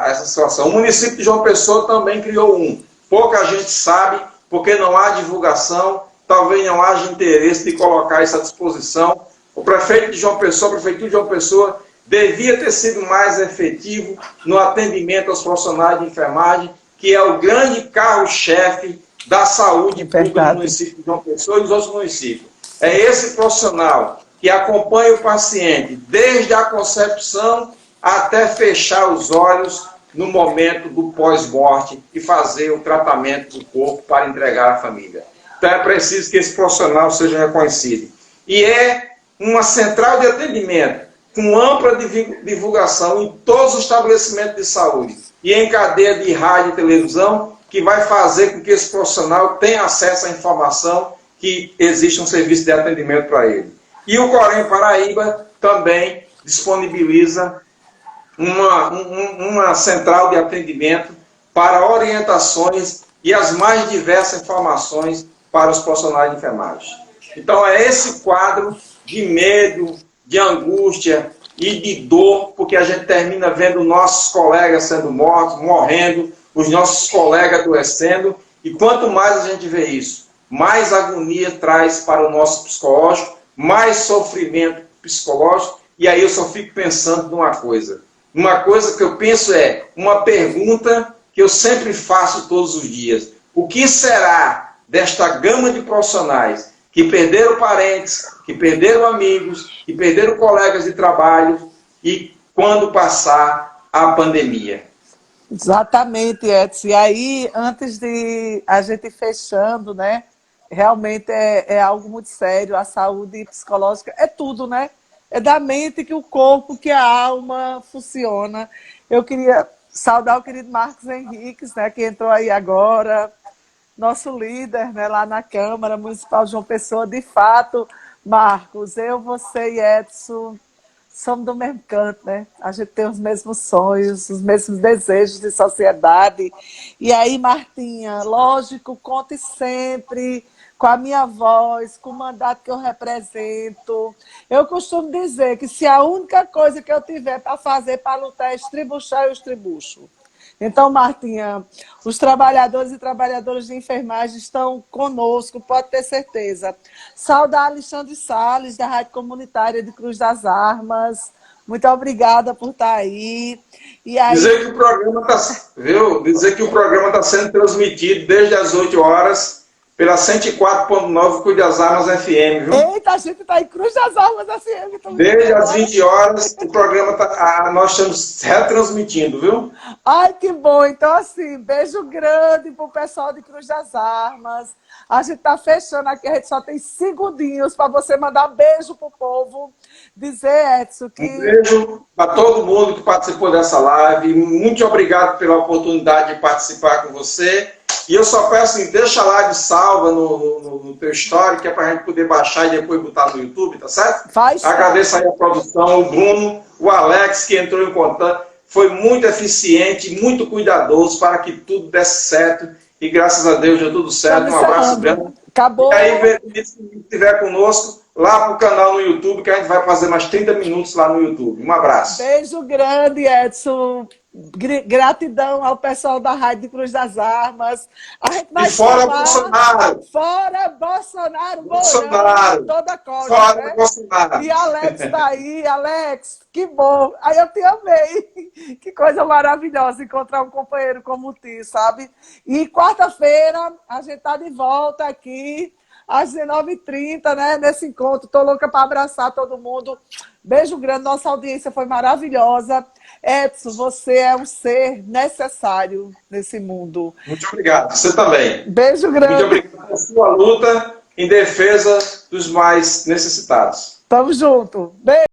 essa situação. O município de João Pessoa também criou um. Pouca gente sabe, porque não há divulgação, talvez não haja interesse de colocar isso à disposição. O prefeito de João Pessoa, a prefeitura de João Pessoa, devia ter sido mais efetivo no atendimento aos profissionais de enfermagem, que é o grande carro-chefe da saúde pública do município de João Pessoa e dos outros municípios. É esse profissional que acompanha o paciente desde a concepção até fechar os olhos no momento do pós-morte e fazer o tratamento do corpo para entregar à família. Então é preciso que esse profissional seja reconhecido. E é uma central de atendimento com ampla divulgação em todos os estabelecimentos de saúde e em cadeia de rádio e televisão, que vai fazer com que esse profissional tenha acesso à informação que existe um serviço de atendimento para ele. E o Corém Paraíba também disponibiliza uma central de atendimento para orientações e as mais diversas informações para os profissionais de enfermagem. Então é esse quadro de medo, de angústia e de dor, porque a gente termina vendo nossos colegas sendo mortos, morrendo, os nossos colegas adoecendo, e quanto mais a gente vê isso, mais agonia traz para o nosso psicológico, mais sofrimento psicológico, e aí eu só fico pensando numa coisa. Uma coisa que eu penso é uma pergunta que eu sempre faço todos os dias. O que será desta gama de profissionais que perderam parentes, que perderam amigos, que perderam colegas de trabalho, e quando passar a pandemia. Exatamente, Edson. E aí, antes de a gente ir fechando, né? Realmente é algo muito sério. A saúde psicológica é tudo, né? É da mente que o corpo, que a alma funciona. Eu queria saudar o querido Marcos Henriques, né? Que entrou aí agora, nosso líder, né? Lá na Câmara Municipal de João Pessoa. De fato, Marcos, eu, você e Edson somos do mesmo canto, né? A gente tem os mesmos sonhos, os mesmos desejos de sociedade. E aí, Martinha, lógico, conte sempre com a minha voz, com o mandato que eu represento. Eu costumo dizer que se a única coisa que eu tiver para fazer para lutar é estribuchar, eu estribucho. Então, Martinha, os trabalhadores e trabalhadoras de enfermagem estão conosco, pode ter certeza. Saudar Alexandre Salles, da Rádio Comunitária de Cruz das Armas. Muito obrigada por estar aí. E aí... Dizer que o programa está sendo transmitido desde as 8 horas pela 104.9 Cruz das Armas FM, viu? Eita, a gente está em Cruz das Armas FM. Desde as 20 horas, o programa nós estamos retransmitindo, viu? Ai, que bom. Então, assim, beijo grande pro pessoal de Cruz das Armas. A gente tá fechando aqui, a gente só tem segundinhos para você mandar beijo pro povo. Dizer, Edson, que... Um beijo para todo mundo que participou dessa live. Muito obrigado pela oportunidade de participar com você. E eu só peço assim, deixa a live salva no teu story, que é para a gente poder baixar e depois botar no YouTube, tá certo? Agradeço aí a produção, o Bruno, o Alex, que entrou em contato. Foi muito eficiente, muito cuidadoso para que tudo desse certo. E graças a Deus deu tudo certo. Um abraço grande. Acabou. E aí, se estiver conosco, lá pro canal no YouTube, que a gente vai fazer mais 30 minutos lá no YouTube. Um abraço. Beijo grande, Edson. Gratidão ao pessoal da Rádio Cruz das Armas. A gente vai e fora Bolsonaro! Fora Bolsonaro! Bolsonaro! Toda coisa, fora né? Bolsonaro! E Alex tá aí. Alex, que bom! Aí eu te amei. Que coisa maravilhosa encontrar um companheiro como o Ti, sabe? E quarta-feira a gente tá de volta aqui às 19h30, né? Nesse encontro. Tô louca para abraçar todo mundo. Beijo grande, nossa audiência foi maravilhosa. Edson, você é um ser necessário nesse mundo. Muito obrigado, você também. Beijo grande. Muito obrigado pela sua luta em defesa dos mais necessitados. Tamo junto. Beijo.